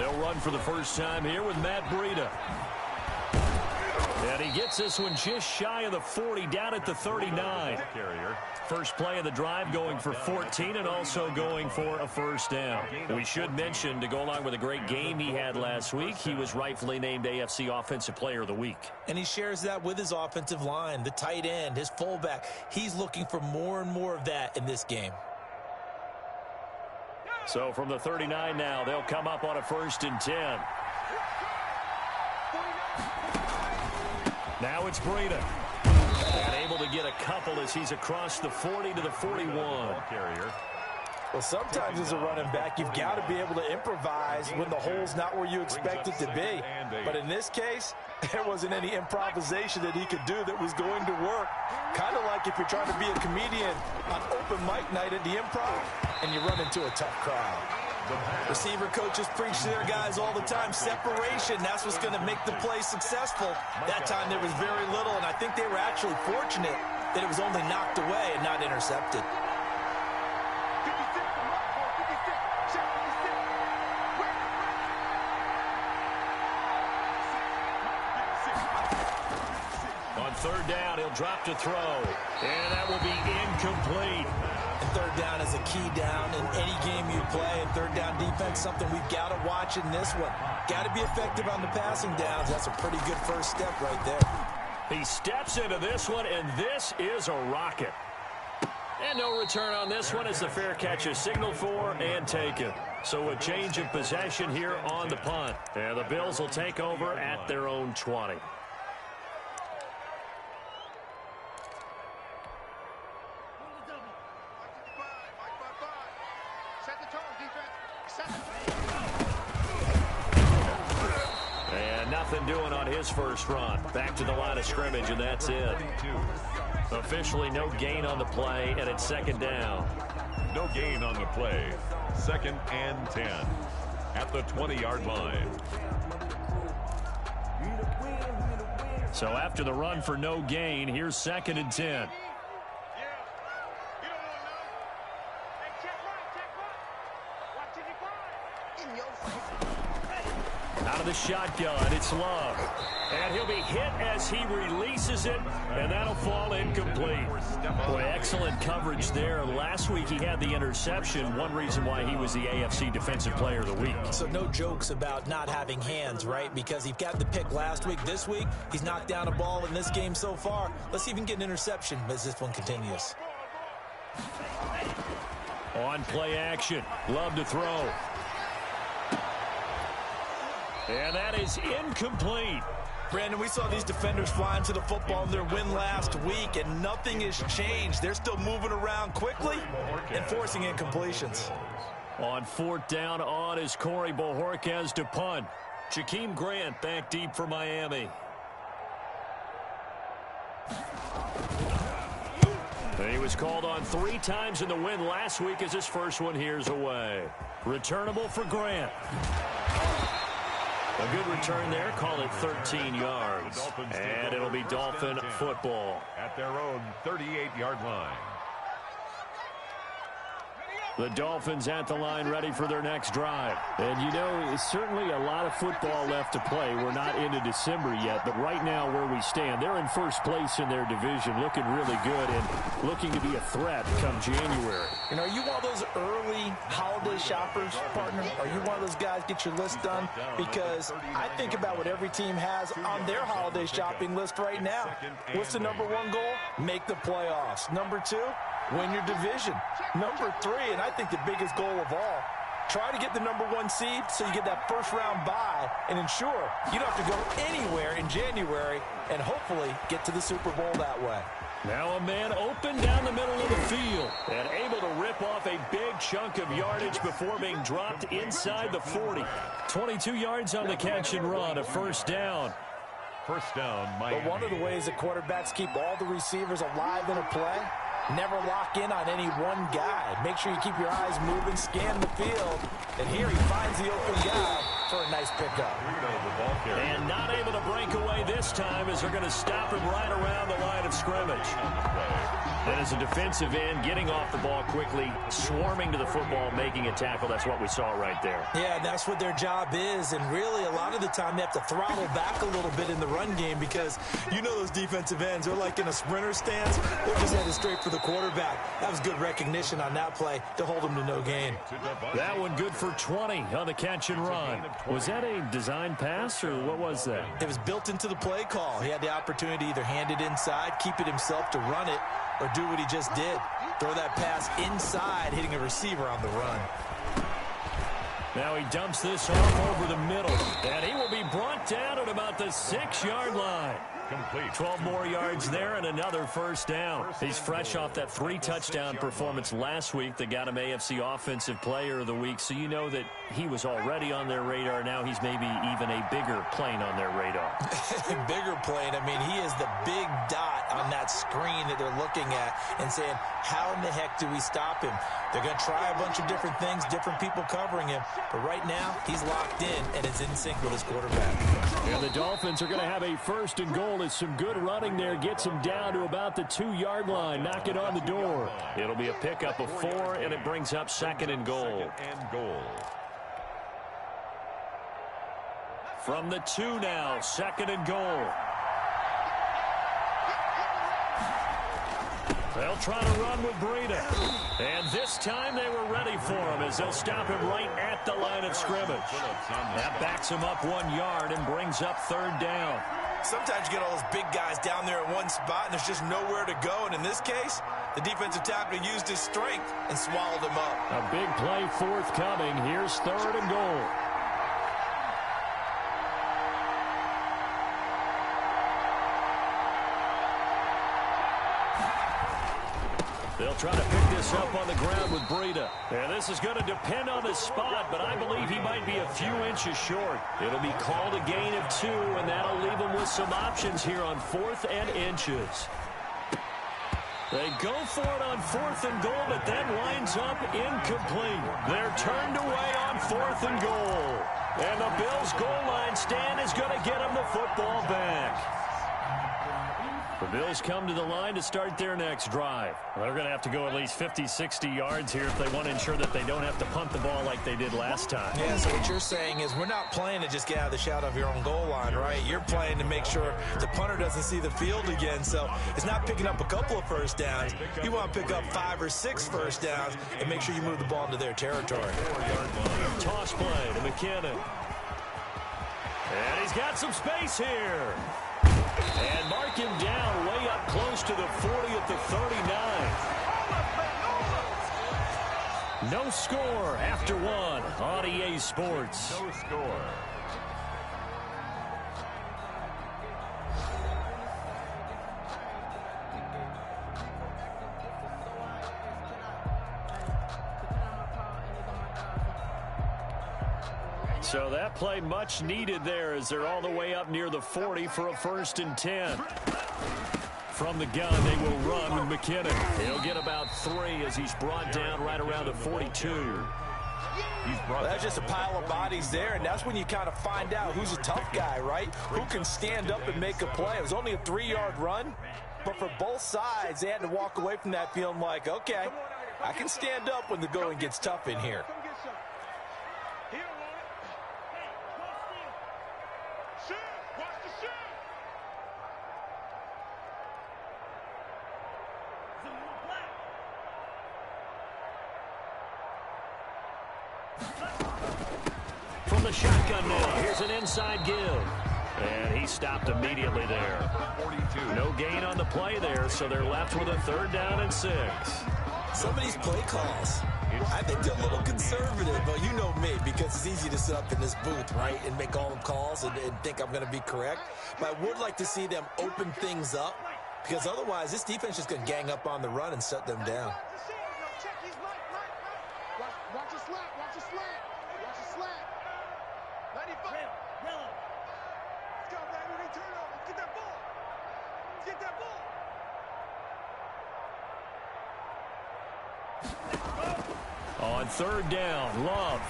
They'll run for the first time here with Matt Breida. And he gets this one just shy of the 40, down at the 39. First play of the drive going for 14 and also going for a first down. We should mention, to go along with a great game he had last week, he was rightfully named AFC Offensive Player of the Week. And he shares that with his offensive line, the tight end, his fullback. He's looking for more and more of that in this game. So from the 39 now, they'll come up on a 1st and 10. Now it's Breida. And able to get a couple as he's across the 40 to the 41. Well, sometimes as a running back, you've got to be able to improvise when the hole's not where you expect it to be. But in this case, there wasn't any improvisation that he could do that was going to work. Kind of like if you're trying to be a comedian on open mic night at the Improv and you run into a tough crowd. Receiver coaches preach to their guys all the time. Separation, that's what's going to make the play successful. That time there was very little, and I think they were actually fortunate that it was only knocked away and not intercepted. On 3rd down, he'll drop to throw, and that will be incomplete. And 3rd down is a key down in any game you play. And 3rd down defense, something we've got to watch in this one. Got to be effective on the passing downs. That's a pretty good first step right there. He steps into this one, and this is a rocket. And no return on this one as the fair catch is signaled for and taken. So a change of possession here on the punt. And the Bills will take over at their own 20. And nothing doing on his first run. Back to the line of scrimmage, and that's it. Officially no gain on the play, and it's 2nd down. No gain on the play. 2nd and 10 at the 20-yard line. So after the run for no gain, here's 2nd and 10. Out of the shotgun, it's Love. And he'll be hit as he releases it, and that'll fall incomplete. Boy, excellent coverage there. Last week he had the interception, one reason why he was the AFC Defensive Player of the Week. So no jokes about not having hands, right? Because he got the pick last week. This week, he's knocked down a ball in this game so far. Let's see if he can get an interception as this one continues. On play action, Love to throw. And that is incomplete. Brandon, we saw these defenders flying to the football in their win last week, and nothing has changed. They're still moving around quickly and forcing incompletions. On 4th down on is Corey Bojorquez to punt. Jakeem Grant back deep for Miami. And he was called on 3 times in the win last week as his first one here's away. Returnable for Grant. A good return there. Call it 13 yards. And it'll be Dolphin football. At their own 38-yard line. The Dolphins at the line ready for their next drive. And, you know, it's certainly a lot of football left to play. We're not into December yet, but right now where we stand, they're in first place in their division, looking really good and looking to be a threat come January. You know, are you one of those early holiday shoppers, partner? Are you one of those guys get your list done? Because I think about what every team has on their holiday shopping list right now. What's the number 1 goal? Make the playoffs. Number 2? Win your division. Number 3, and I think the biggest goal of all, try to get the number 1 seed so you get that first-round bye and ensure you don't have to go anywhere in January and hopefully get to the Super Bowl that way. Now a man open down the middle of the field and able to rip off a big chunk of yardage before being dropped inside the 40. 22 yards on the catch and run, a first down. First down, Miami. But one of the ways that quarterbacks keep all the receivers alive in a play, never lock in on any one guy. Make sure you keep your eyes moving, scan the field, and here he finds the open guy for a nice pickup. And not able to break away play this time as they're going to stop him right around the line of scrimmage. And as a defensive end, getting off the ball quickly, swarming to the football, making a tackle, that's what we saw right there. Yeah, that's what their job is, and really a lot of the time they have to throttle back a little bit in the run game because you know those defensive ends, they're like in a sprinter stance. They're just headed straight for the quarterback. That was good recognition on that play to hold him to no gain. That one good for 20 on the catch and run. Was that a design pass, or what was that? It was built into the play call. He had the opportunity to either hand it inside, keep it himself to run it, or do what he just did. Throw that pass inside, hitting a receiver on the run. Now he dumps this off over the middle, and he will be brought down at about the 6-yard line. Complete. 12 more yards there and another first down. He's fresh off that 3-touchdown performance last week that got him AFC Offensive Player of the Week, so you know that he was already on their radar. Now he's maybe even a bigger plane on their radar. Bigger plane. I mean, he is the big dot on that screen that they're looking at and saying, how in the heck do we stop him? They're going to try a bunch of different things, different people covering him, but right now he's locked in and is in sync with his quarterback. And the Dolphins are going to have a first and goal as some good running there gets him down to about the 2-yard line. Knock it on the door. It'll be a pickup of 4, and it brings up second and goal. From the 2 now, second and goal. They'll try to run with Breida. And this time they were ready for him as they'll stop him right at the line of scrimmage. That backs him up 1 yard and brings up third down. Sometimes you get all those big guys down there in one spot and there's just nowhere to go. And in this case, the defensive tackle used his strength and swallowed him up. A big play forthcoming. Here's third and goal. They'll try to pick this up on the ground with Breida. And this is going to depend on the spot, but I believe he might be a few inches short. It'll be called a gain of 2, and that'll leave him with some options here on 4th and inches. They go for it on 4th and goal, but that winds up incomplete. They're turned away on 4th and goal. And the Bills' goal line stand is going to get them the football back. The Bills come to the line to start their next drive. Well, they're going to have to go at least 50, 60 yards here if they want to ensure that they don't have to punt the ball like they did last time. Yeah, so what you're saying is we're not playing to just get out of the shadow of your own goal line, right? You're playing to make sure the punter doesn't see the field again. So it's not picking up a couple of first downs. You want to pick up 5 or 6 first downs and make sure you move the ball into their territory. Toss play to McKinnon. And he's got some space here. And mark him down way up close to the 40 at the 39. No score after 1 on EA Sports. No score. So that play much needed there as they're all the way up near the 40 for a 1st and 10. From the gun, they will run with McKinnon. He'll get about 3 as he's brought down right around the 42. That's just a pile of bodies there, and that's when you kind of find out who's a tough guy, right? Who can stand up and make a play. It was only a 3-yard run, but for both sides, they had to walk away from that feeling like, okay, I can stand up when the going gets tough in here. From the shotgun now, here's an inside give. And he stopped immediately there. 42. No gain on the play there, so they're left with a 3rd down and 6. Some of these play calls, I think they're a little conservative, but you know me, because it's easy to sit up in this booth, right, and make all the calls and think I'm going to be correct. But I would like to see them open things up, because otherwise this defense is going to gang up on the run and shut them down. Watch your slap, watch your slap, watch your slap. 95. Let's go, baby. We turn over. Let's get that ball. Let's get that ball. On 3rd down, Love.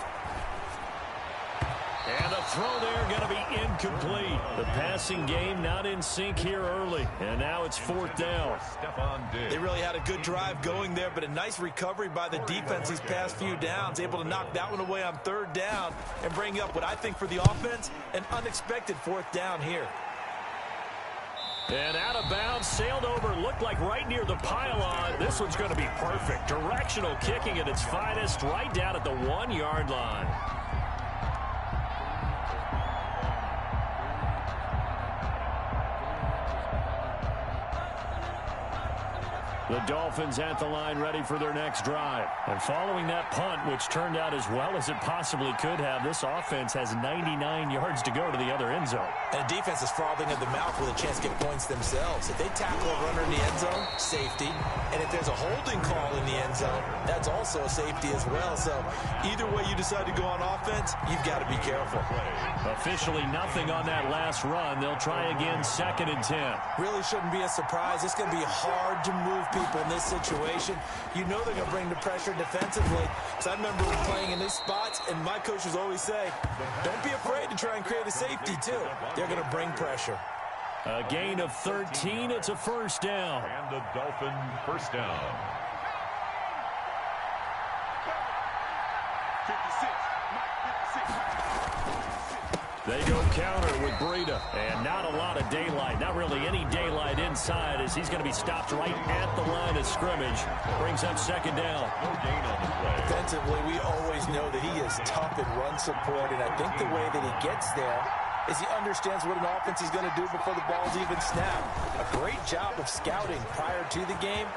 And the throw there going to be incomplete. The passing game not in sync here early. And now it's 4th down. They really had a good drive going there, but a nice recovery by the defense these past few downs. Able to knock that one away on 3rd down and bring up what I think for the offense, an unexpected 4th down here. And out of bounds, sailed over, looked like right near the pylon. This one's going to be perfect. Directional kicking at its finest, right down at the 1-yard line. The Dolphins at the line ready for their next drive. And following that punt, which turned out as well as it possibly could have, this offense has 99 yards to go to the other end zone. And the defense is frothing at the mouth with a chance to get points themselves. If they tackle a runner in the end zone, safety. And if there's a holding call in the end zone, that's also a safety as well. So either way you decide to go on offense, you've got to be careful. Officially nothing on that last run. They'll try again 2nd and 10. Really shouldn't be a surprise. It's going to be hard to move people in this situation. You know they're going to bring the pressure defensively. So I remember playing in these spots, and my coaches always say, don't be afraid to try and create a safety, too. They're going to bring pressure. A gain of 13. It's a 1st down. And the Dolphin 1st down. 56. They go counter with Breida, and not a lot of daylight. Not really any daylight inside as he's going to be stopped right at the line of scrimmage. Brings up 2nd down. No gain on the play. Defensively, we always know that he is tough in run support, and I think the way that he gets there is he understands what an offense is going to do before the ball's even snapped. A great job of scouting prior to the game.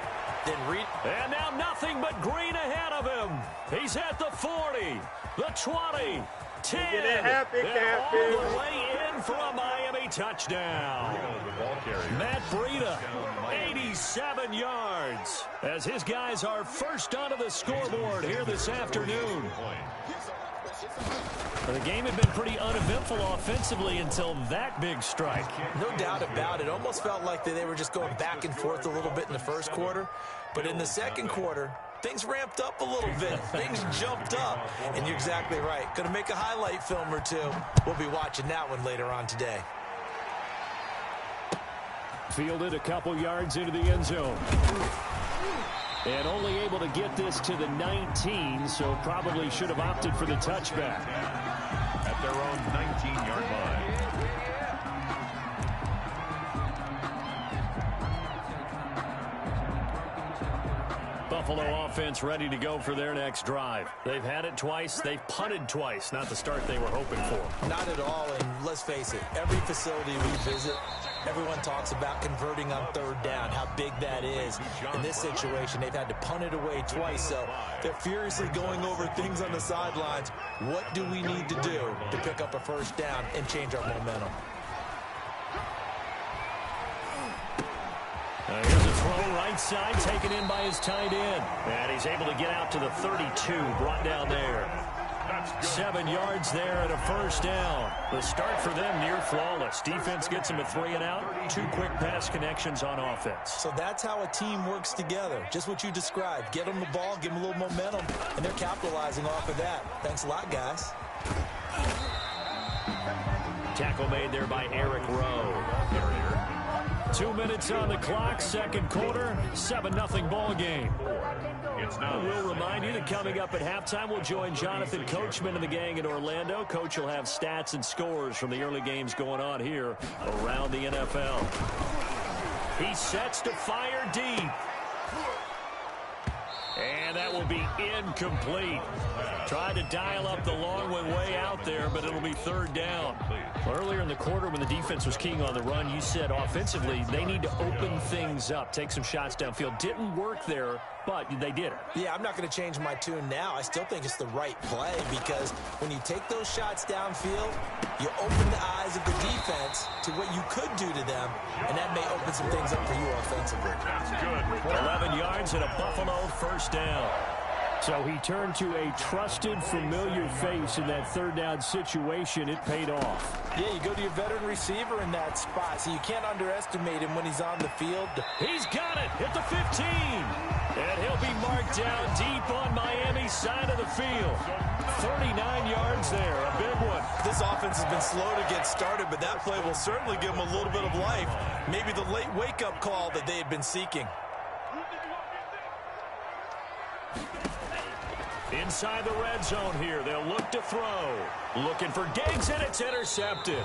Then read. And now nothing but green ahead of him. He's at the 40, the 20, 10, and all the way in for a Miami touchdown. Matt Breida, 87 yards, as his guys are first onto the scoreboard here this afternoon. The game had been pretty uneventful offensively until that big strike. No doubt about it. Almost felt like they were just going back and forth a little bit in the first quarter. But in the second quarter, things ramped up a little bit. Things jumped up. And you're exactly right. Going to make a highlight film or two. We'll be watching that one later on today. Fielded a couple yards into the end zone. And only able to get this to the 19, so probably should have opted for the touchback. At their own 19-yard line. Buffalo offense ready to go for their next drive. They've had it twice. They've punted twice. Not the start they were hoping for. Not at all, and let's face it, every facility we visit, everyone talks about converting on 3rd down, how big that is. In this situation, they've had to punt it away twice, so they're furiously going over things on the sidelines. What do we need to do to pick up a 1st down and change our momentum? Here's a throw right side, taken in by his tight end. And he's able to get out to the 32, brought down there. 7 yards there and a 1st down. The start for them near flawless. Defense gets them a 3 and out. 2 quick pass connections on offense. So that's how a team works together. Just what you described. Get them the ball, give them a little momentum, and they're capitalizing off of that. Thanks a lot, guys. Tackle made there by Eric Rowe. 2 minutes on the clock, second quarter, 7-0 ball game. We'll remind you that coming up at halftime, we'll join Jonathan Coachman and the gang in Orlando. Coach will have stats and scores from the early games going on here around the NFL. He sets to fire deep. And that will be incomplete. Tried to dial up the long one way out there, but it'll be 3rd down. Earlier in the quarter when the defense was keying on the run, you said offensively they need to open things up, take some shots downfield. Didn't work there, but they did it. Yeah, I'm not going to change my tune now. I still think it's the right play because when you take those shots downfield, you open the eyes of the defense to what you could do to them, and that may open some things up for you offensively. That's good. 11 yards and a Buffalo 1st down. So he turned to a trusted, familiar face in that 3rd down situation. It paid off. Yeah, you go to your veteran receiver in that spot, so you can't underestimate him when he's on the field. He's got it at the 15. And he'll be marked down deep on Miami's side of the field. 39 yards there, a big one. This offense has been slow to get started, but that play will certainly give them a little bit of life. Maybe the late wake-up call that they had been seeking. Inside the red zone here, they'll look to throw. Looking for Diggs, and it's intercepted.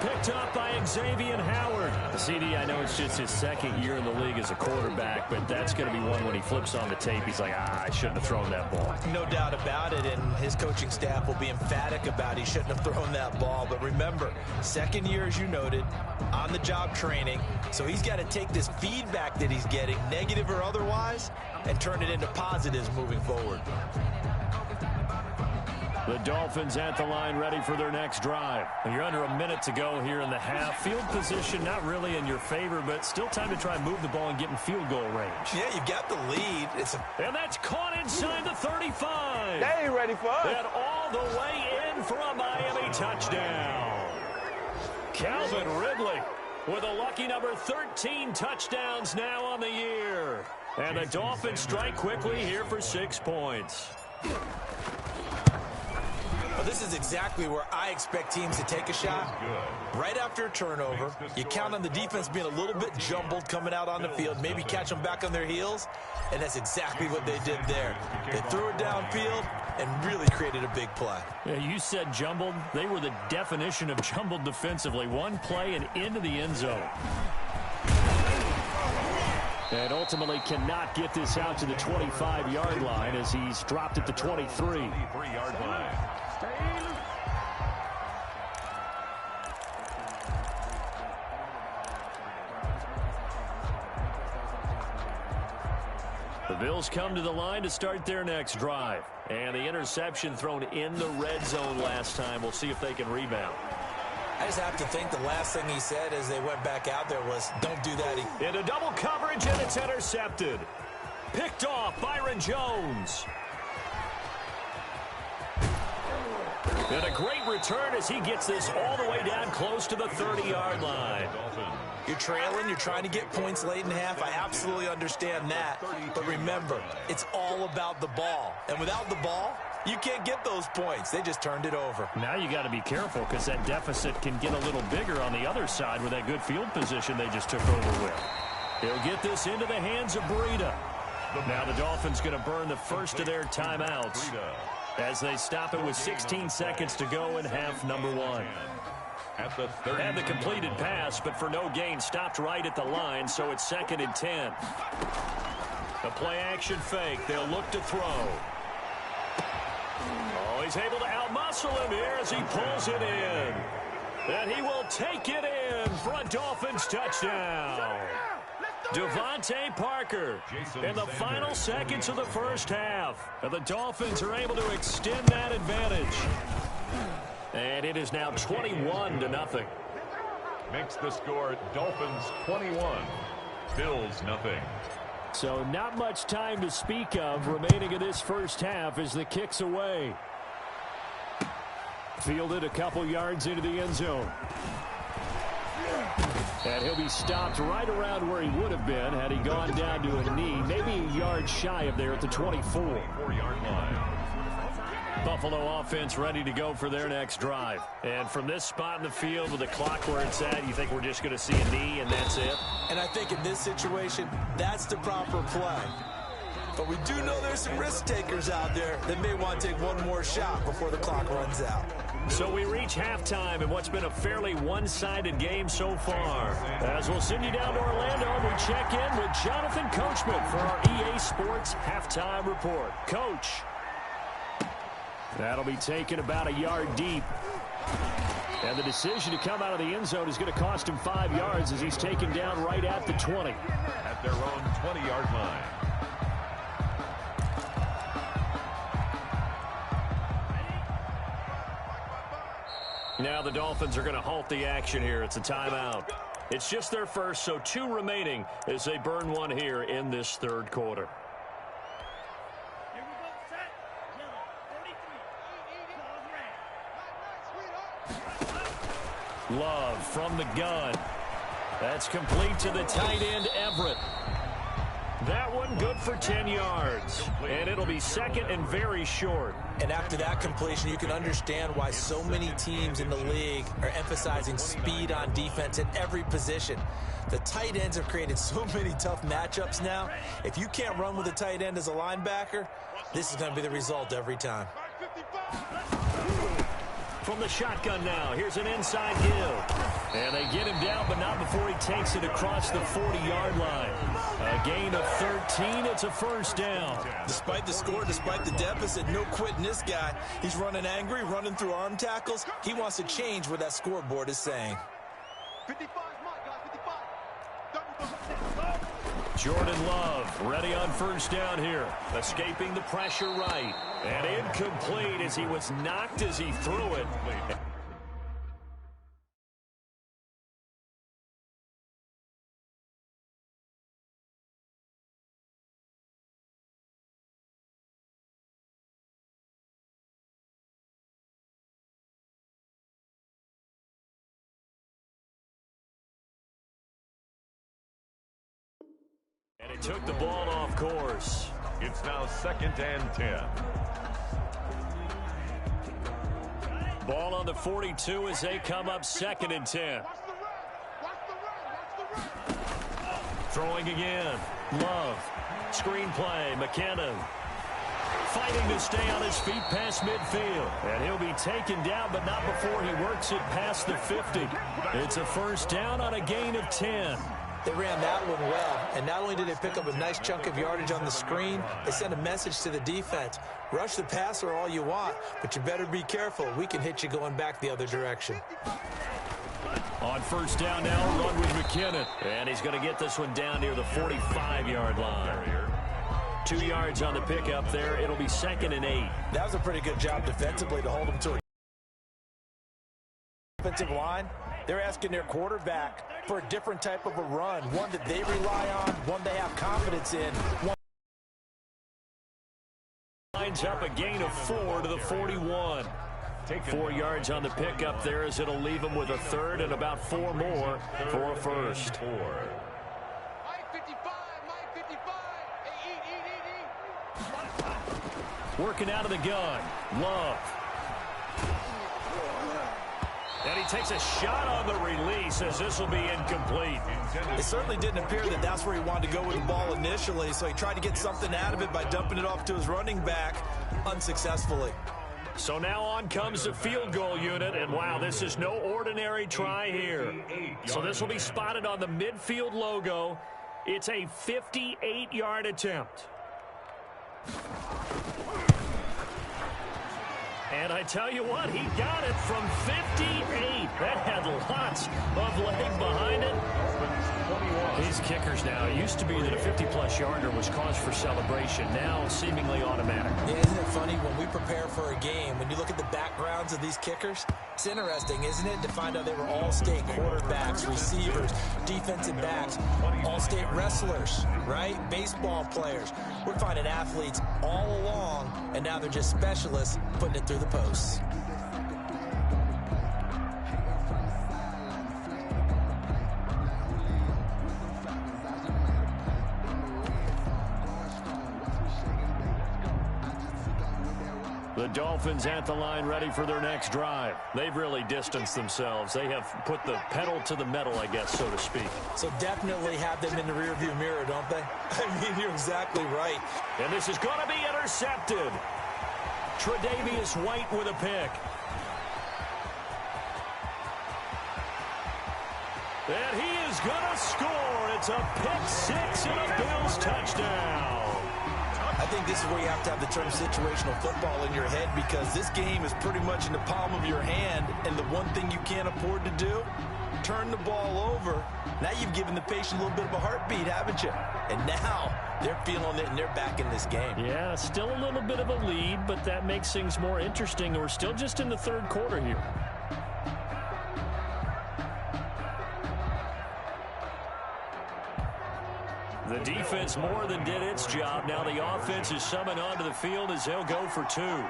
Picked up by Xavier Howard. CD, I know it's just his second year in the league as a quarterback, but that's going to be one when he flips on the tape. He's like, I shouldn't have thrown that ball. No doubt about it, and his coaching staff will be emphatic about he shouldn't have thrown that ball. But remember, second year, as you noted, on-the-job training, so he's got to take this feedback that he's getting, negative or otherwise, and turn it into positives moving forward. The Dolphins at the line, ready for their next drive. You're under a minute to go here in the half. Field position not really in your favor, but still time to try and move the ball and get in field goal range. Yeah, you've got the lead. And that's caught inside the 35. They ain't ready for us. And all the way in for a Miami touchdown. Calvin Ridley with a lucky number 13 touchdowns now on the year. And the Dolphins strike quickly here for 6 points. Well, this is exactly where I expect teams to take a shot. Right after a turnover, you count on the defense being a little bit jumbled coming out on the field, maybe catch them back on their heels, and that's exactly what they did there. They threw it downfield and really created a big play. Yeah, you said jumbled. They were the definition of jumbled defensively. One play and into the end zone. And ultimately cannot get this out to the 25-yard line as he's dropped at the 23. 23-yard line. The Bills come to the line to start their next drive. And the interception thrown in the red zone last time. We'll see if they can rebound. I just have to think the last thing he said as they went back out there was, don't do that. Into double coverage, and it's intercepted. Picked off Byron Jones. And a great return as he gets this all the way down close to the 30-yard line. You're trailing, you're trying to get points late in half. I absolutely understand that. But remember, it's all about the ball. And without the ball, you can't get those points. They just turned it over. Now you got to be careful because that deficit can get a little bigger on the other side with that good field position they just took over with. He'll get this into the hands of Breida. Now the Dolphins going to burn the first of their timeouts as they stop it with 16 seconds to go in half number one. Had the completed pass, but for no gain, stopped right at the line, so it's 2nd and 10. The play-action fake. They'll look to throw. Oh, he's able to outmuscle him here as he pulls it in. And he will take it in for a Dolphins touchdown. Devontae Parker in the final seconds of the first half. And the Dolphins are able to extend that advantage. And it is now 21-0. Makes the score Dolphins 21, Bills nothing. So not much time to speak of remaining in this first half as the kick's away. Fielded a couple yards into the end zone. And he'll be stopped right around where he would have been had he gone down to a knee, maybe a yard shy of there at the 24. 4-yard line. Buffalo offense ready to go for their next drive. And from this spot in the field with the clock where it's at, you think we're just going to see a knee and that's it? And I think in this situation, that's the proper play. But we do know there's some risk takers out there that may want to take one more shot before the clock runs out. So we reach halftime in what's been a fairly one-sided game so far. As we'll send you down to Orlando, and we check in with Jonathan Coachman for our EA Sports Halftime Report. Coach. That'll be taken about a yard deep. And the decision to come out of the end zone is going to cost him 5 yards as he's taken down right at the 20. At their own 20-yard line. Now the Dolphins are going to halt the action here. It's a timeout. It's just their first, so 2 remaining as they burn one here in this third quarter. Love from the gun. That's complete to the tight end, Everett. That one good for 10 yards. And it'll be second and very short. And after that completion, you can understand why so many teams in the league are emphasizing speed on defense at every position. The tight ends have created so many tough matchups now. If you can't run with a tight end as a linebacker, this is going to be the result every time. From the shotgun now, here's an inside give. And they get him down, but not before he takes it across the 40-yard line. A gain of 13, it's a first down. Despite the score, despite the deficit, no quitting this guy. He's running angry, running through arm tackles. He wants to change what that scoreboard is saying. 55 mark, guys, 55. Jordan Love ready on first down here. Escaping the pressure right. And incomplete as he was knocked as he threw it. And it took the ball off course. It's now 2nd and 10. Ball on the 42 as they come up 2nd and 10. Throwing again. Love. Screenplay. McKinnon. Fighting to stay on his feet past midfield. And he'll be taken down, but not before he works it past the 50. It's a first down on a gain of 10. They ran that one well, and not only did they pick up a nice chunk of yardage on the screen, they sent a message to the defense. Rush the passer all you want, but you better be careful. We can hit you going back the other direction. On first down now, a run with McKinnon. And he's going to get this one down near the 45-yard line. 2 yards on the pickup there. It'll be 2nd and 8. That was a pretty good job defensively to hold him to a defensive line. They're asking their quarterback for a different type of a run, one that they rely on, one they have confidence in. Lines up a gain of 4 to the 41. 4 yards on the pickup there as it'll leave him with a third and about 4 more for a first. Working out of the gun. Love. And he takes a shot on the release as this will be incomplete. It certainly didn't appear that that's where he wanted to go with the ball initially, so he tried to get something out of it by dumping it off to his running back unsuccessfully. So now on comes the field goal unit, and wow, this is no ordinary try here. So this will be spotted on the midfield logo. It's a 58-yard attempt. And I tell you what, he got it from 58. That had lots of leg behind it. These kickers now, it used to be that a 50-plus yarder was cause for celebration. Now, seemingly automatic. Yeah, isn't it funny when we prepare for a game, when you look at the backgrounds of these kickers, it's interesting, isn't it, to find out they were all-state quarterbacks, receivers, defensive backs, all-state wrestlers, right? Baseball players. We're finding athletes all along, and now they're just specialists putting it through the posts. The Dolphins at the line ready for their next drive. They've really distanced themselves. They have put the pedal to the metal, I guess, so to speak. So definitely have them in the rearview mirror, don't they? I mean, you're exactly right. And this is going to be intercepted. Tre'Davious White with a pick. And he is going to score. It's a pick six and a Bills touchdown. I think this is where you have to have the term situational football in your head, because this game is pretty much in the palm of your hand, and the one thing you can't afford to do, turn the ball over. Now you've given the patient a little bit of a heartbeat, haven't you? And now they're feeling it, and they're back in this game. Yeah, still a little bit of a lead, but that makes things more interesting. We're still just in the third quarter here. The defense more than did its job. Now the offense is summoned onto the field as they'll go for two.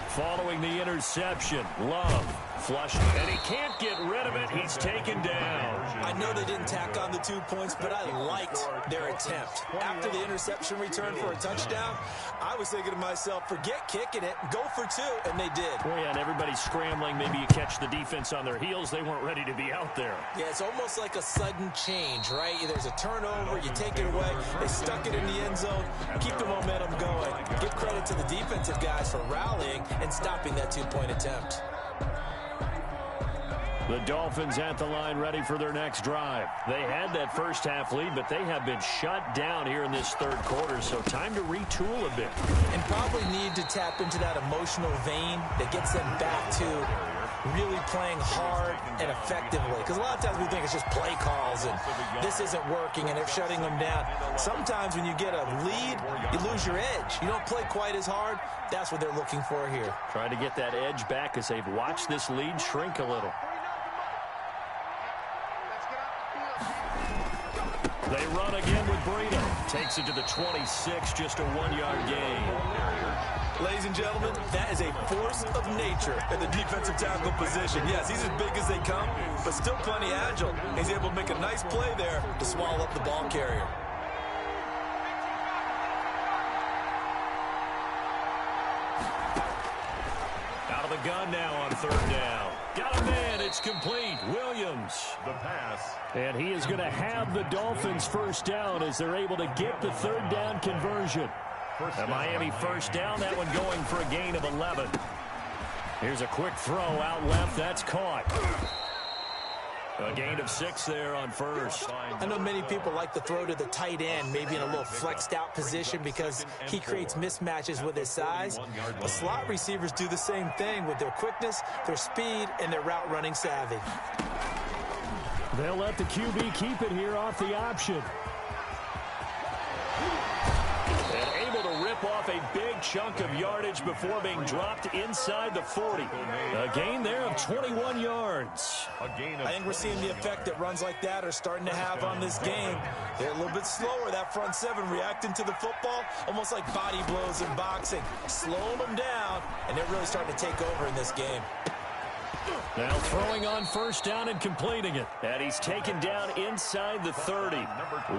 Following the interception, Love flushed, and he can't get rid of it. He's taken down. I know they didn't tack on the 2 points, but I liked their attempt. After the interception return for a touchdown, I was thinking to myself, forget kicking it, go for 2, and they did. Well, yeah, and everybody's scrambling. Maybe you catch the defense on their heels. They weren't ready to be out there. Yeah, it's almost like a sudden change, right? There's a turnover, you take it away, they stuck it in the end zone, keep the momentum going. Give credit to the defensive guys for rallying and stopping that 2-point attempt. The Dolphins at the line ready for their next drive. They had that first half lead, but they have been shut down here in this third quarter, so time to retool a bit. And probably need to tap into that emotional vein that gets them back to really playing hard and effectively. Because a lot of times we think it's just play calls and this isn't working and they're shutting them down. Sometimes when you get a lead, you lose your edge. You don't play quite as hard. That's what they're looking for here. Trying to get that edge back as they've watched this lead shrink a little. They run again with Breida. Takes it to the 26, just a 1-yard gain. Ladies and gentlemen, that is a force of nature at the defensive tackle position. Yes, he's as big as they come, but still plenty agile. He's able to make a nice play there to swallow up the ball carrier. Out of the gun now on third down. Got a man. It's complete. Williams. The pass. And he is going to have the Dolphins first down as they're able to get the third down conversion. A Miami first down. That one going for a gain of 11. Here's a quick throw out left. That's caught. A gain of 6 there on first. I know many people like to throw to the tight end, maybe in a little flexed out position because he creates mismatches with his size. The slot receivers do the same thing with their quickness, their speed, and their route running savvy. They'll let the QB keep it here off the option. And able to rip off a big chunk of yardage before being dropped inside the 40. A gain there of 21 yards. I think we're seeing the effect that runs like that are starting to have on this game. They're a little bit slower, that front seven, reacting to the football, almost like body blows in boxing. Slowing them down, and they're really starting to take over in this game. Now throwing on first down and completing it. And he's taken down inside the 30.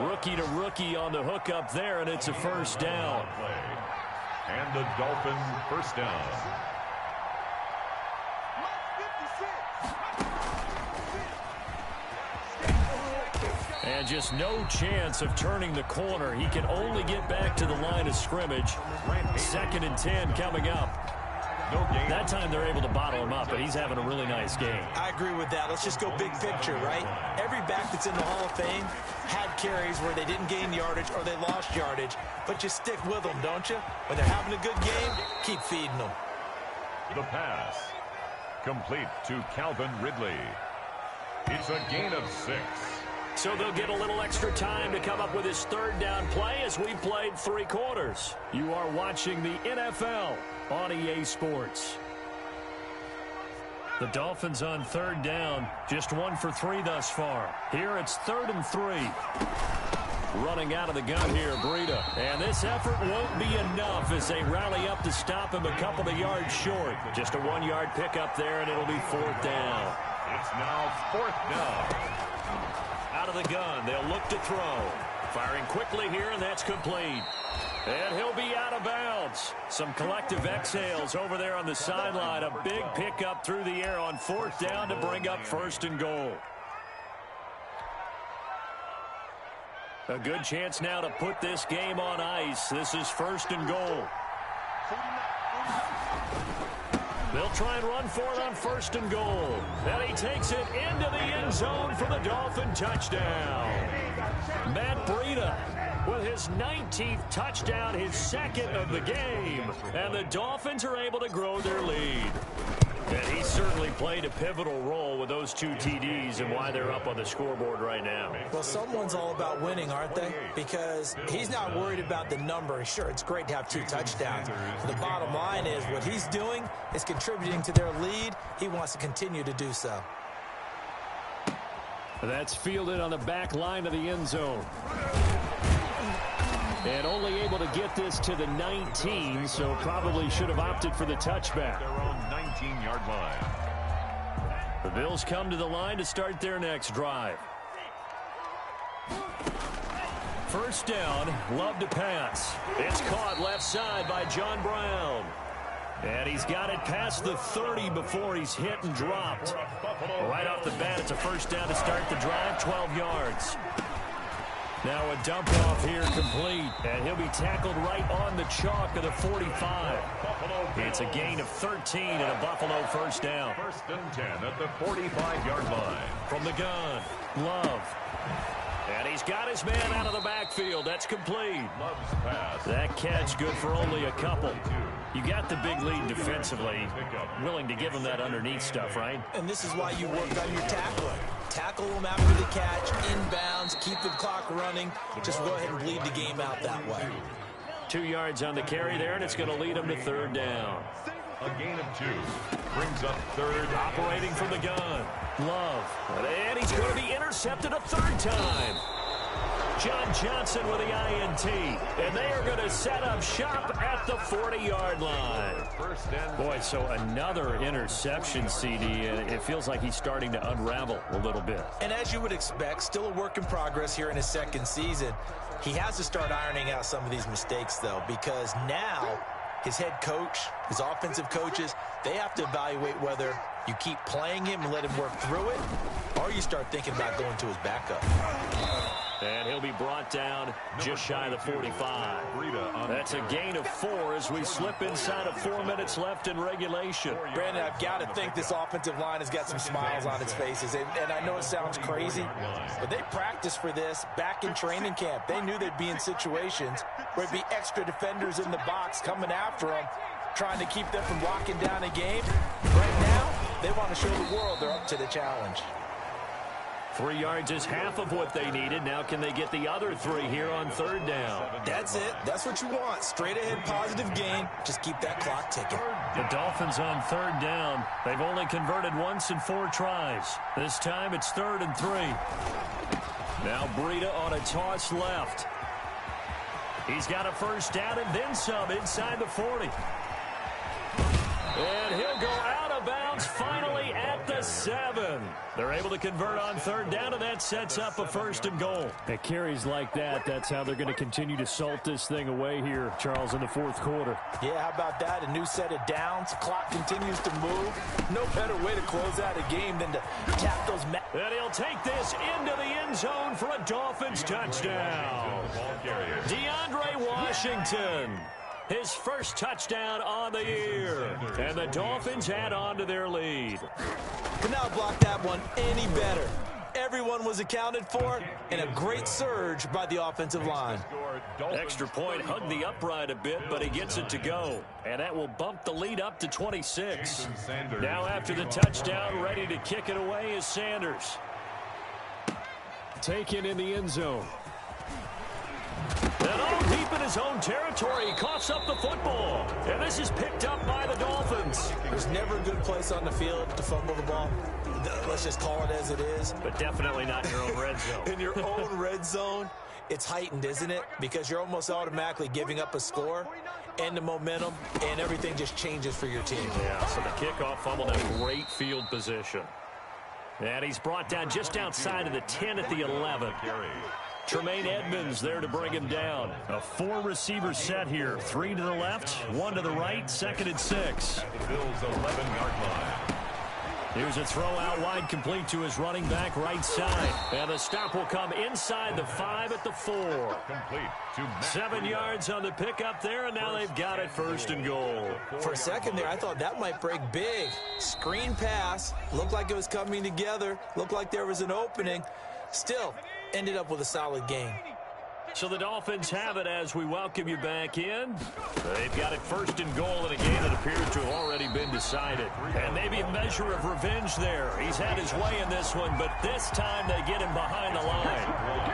Rookie to rookie on the hook up there, and it's a first down. And the Dolphins first down. And just no chance of turning the corner. He can only get back to the line of scrimmage. 2nd and 10 coming up. That time they're able to bottle him up, but he's having a really nice game. I agree with that. Let's just go big picture, right? Every back that's in the Hall of Fame had carries where they didn't gain yardage or they lost yardage, but you stick with them, don't you? When they're having a good game, keep feeding them. The pass. Complete to Calvin Ridley. It's a gain of 6. So they'll get a little extra time to come up with his third down play as we've played 3 quarters. You are watching the NFL on EA Sports. The Dolphins on third down, just 1 for 3 thus far. Here it's 3rd and 3. Running out of the gun here, Breida. And this effort won't be enough as they rally up to stop him a couple of yards short. Just a 1-yard pickup there, and it'll be 4th down. It's now 4th down. Out of the gun, they'll look to throw. Firing quickly here, and that's complete. And he'll be out of bounds. Some collective exhales over there on the sideline. A big pickup through the air on 4th down to bring up 1st and goal. A good chance now to put this game on ice. This is 1st and goal. They'll try and run for it on 1st and goal. And he takes it into the end zone for the Dolphin touchdown. Matt Breida with his 19th touchdown, his 2nd of the game. And the Dolphins are able to grow their lead. And he certainly played a pivotal role with those 2 TDs and why they're up on the scoreboard right now. Well, someone's all about winning, aren't they? Because he's not worried about the number. Sure, it's great to have 2 touchdowns. But the bottom line is what he's doing is contributing to their lead. He wants to continue to do so. That's fielded on the back line of the end zone. And only able to get this to the 19, so probably should have opted for the touchback. Their own 19-yard line. The Bills come to the line to start their next drive. First down, Love to pass. It's caught left side by John Brown. And he's got it past the 30 before he's hit and dropped. Right off the bat, it's a first down to start the drive, 12 yards. Now a dump off here complete, and he'll be tackled right on the chalk of the 45. It's a gain of 13 and a Buffalo first down. First and 10 at the 45-yard line. From the gun, Love. And he's got his man out of the backfield. That's complete. Love's pass. That catch good for only a couple. You got the big lead defensively. Willing to give him that underneath stuff, right? And this is why you work on your tackling. Tackle them after the catch, inbounds, keep the clock running. Just go ahead and bleed the game out that way. 2 yards on the carry there, and it's going to lead him to third down. A gain of 2. Brings up third. Operating from the gun. Love. And he's going to be intercepted a third time. John Johnson with the INT. And they are going to set up shop at the 40-yard line. Boy, so another interception, CD. And it feels like he's starting to unravel a little bit. And as you would expect, still a work in progress here in his second season. He has to start ironing out some of these mistakes, though, because now his head coach, his offensive coaches, they have to evaluate whether you keep playing him and let him work through it, or you start thinking about going to his backup. And he'll be brought down just shy of the 45. That's a gain of 4 as we slip inside of 4 minutes left in regulation. Brandon, I've got to think this offensive line has got some smiles on its faces. And I know it sounds crazy, but they practiced for this back in training camp. They knew they'd be in situations where it'd be extra defenders in the box coming after them, trying to keep them from locking down a game. Right now, they want to show the world they're up to the challenge. 3 yards is half of what they needed. Now can they get the other 3 here on third down? That's it. That's what you want. Straight ahead positive gain. Just keep that clock ticking. The Dolphins on third down. They've only converted once in 4 tries. This time it's 3rd and 3. Now Breida on a toss left. He's got a first down and then some inside the 40. And he'll go out of bounds finally at the 7. They're able to convert on third down, and that sets up a 1st and goal. At carries like that, that's how they're going to continue to salt this thing away here, Charles, in the 4th quarter. Yeah, how about that? A new set of downs. The clock continues to move. No better way to close out a game than to tap those. And he'll take this into the end zone for a Dolphins touchdown. DeAndre Washington. His first touchdown on the year. And the Dolphins add on to their lead. Could not block that one any better. Everyone was accounted for, and a great surge by the offensive line. Extra point hugged the upright a bit, but he gets it to go. And that will bump the lead up to 26. Now after the touchdown, ready to kick it away is Sanders. Taken in the end zone. And all deep in his own territory, he coughs up the football. And this is picked up by the Dolphins. There's never a good place on the field to fumble the ball. Let's just call it as it is. But definitely not in your own red zone. In your own red zone, it's heightened, isn't it? Because you're almost automatically giving up a score and the momentum, and everything just changes for your team. Yeah, so the kickoff fumbled a great field position. And he's brought down just outside of the 10 at the 11. Tremaine Edmonds there to bring him down. A 4-receiver set here. 3 to the left, 1 to the right, 2nd and 6. The Bills' 11-yard line. Here's a throw out wide, complete to his running back right side. And the stop will come inside the 5 at the 4. Complete to 7 yards on the pickup there, and now they've got it 1st and goal. For a second there, I thought that might break big. Screen pass. Looked like it was coming together. Looked like there was an opening. Still, ended up with a solid game. So the Dolphins have it as we welcome you back in. They've got it 1st and goal in a game that appears to have already been decided. And maybe a measure of revenge there. He's had his way in this one, but this time they get him behind the line.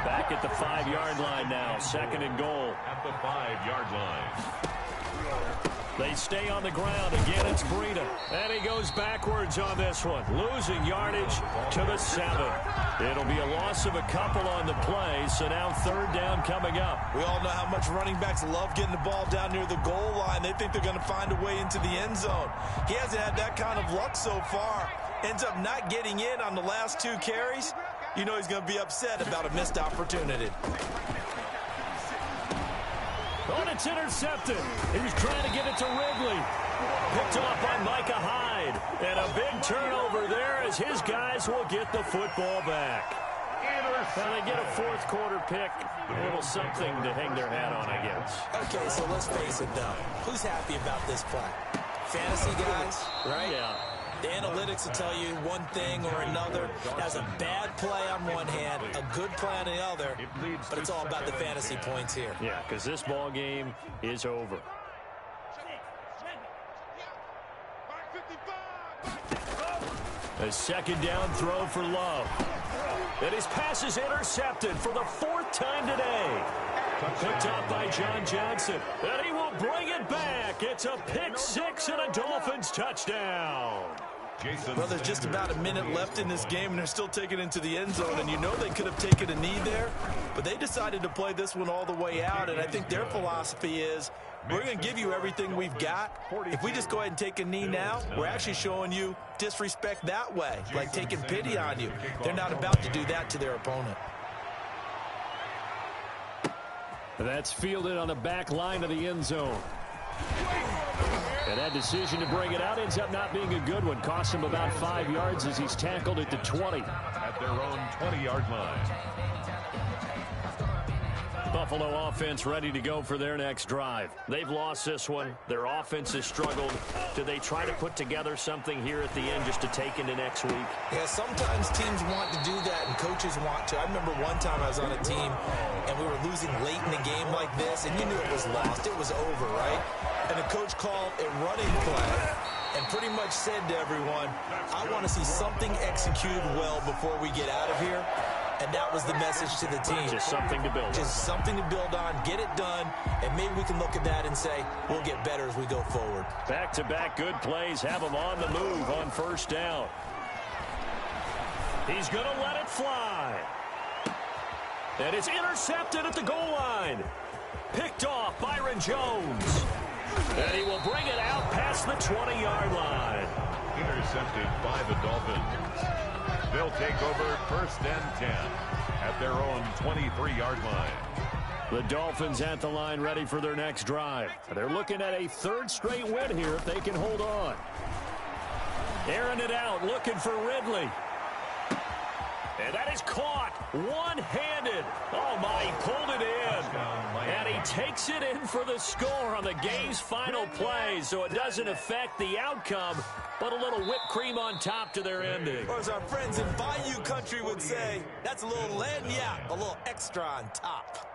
Back at the 5-yard line now, 2nd and goal. At the 5-yard line. They stay on the ground. Again, it's Breida. And he goes backwards on this one. Losing yardage to the 7. It'll be a loss of a couple on the play, so now 3rd down coming up. We all know how much running backs love getting the ball down near the goal line. They think they're going to find a way into the end zone. He hasn't had that kind of luck so far. ends up not getting in on the last 2 carries, you know he's going to be upset about a missed opportunity. Oh, and it's intercepted. He was trying to get it to Ridley. Picked off by Micah Hyde. And a big turnover there as his guys will get the football back. Now they get a 4th quarter pick. A little something to hang their hat on, I guess. Okay, so let's face it, though. Who's happy about this play? Fantasy guys, right? Yeah. The analytics will tell you one thing or another. That's a bad play on one hand, a good play on the other, but it's all about the fantasy points here. Yeah, because this ball game is over. A 2nd down throw for Love. And his pass is intercepted for the 4th time today. Picked up by John Johnson. And he will bring it back. It's a pick 6 and a Dolphins touchdown. Well, there's just about a minute left in this game, and they're still taking it into the end zone. And you know they could have taken a knee there, but they decided to play this one all the way out. And I think their philosophy is, we're going to give you everything we've got. If we just go ahead and take a knee now, we're actually showing you disrespect that way, like taking pity on you. They're not about to do that to their opponent. That's fielded on the back line of the end zone. And that decision to bring it out ends up not being a good one. Cost him about 5 yards as he's tackled at the 20. At their own 20-yard line. Buffalo offense ready to go for their next drive. They've lost this one. Their offense has struggled. Do they try to put together something here at the end just to take into next week? Yeah, sometimes teams want to do that and coaches want to. I remember one time I was on a team and we were losing late in the game like this, and you knew it was lost. It was over, right? And the coach called a running play and pretty much said to everyone, I want to see something executed well before we get out of here. And that was the message to the team. Just something to build on. Just something to build on, get it done, and maybe we can look at that and say, we'll get better as we go forward. Back-to-back good plays have him on the move on 1st down. He's going to let it fly. And it's intercepted at the goal line. Picked off Byron Jones. And he will bring it out past the 20-yard line. Intercepted by the Dolphins. They'll take over 1st and 10 at their own 23-yard line. The Dolphins at the line ready for their next drive. They're looking at a 3rd straight win here if they can hold on. Airing it out, looking for Ridley. And that is caught one-handed. Oh, my, he pulled it in. And he takes it in for the score on the game's final play. So it doesn't affect the outcome, but a little whipped cream on top to their ending. Or as our friends in Bayou Country would say, that's a little lagniappe, a little extra on top.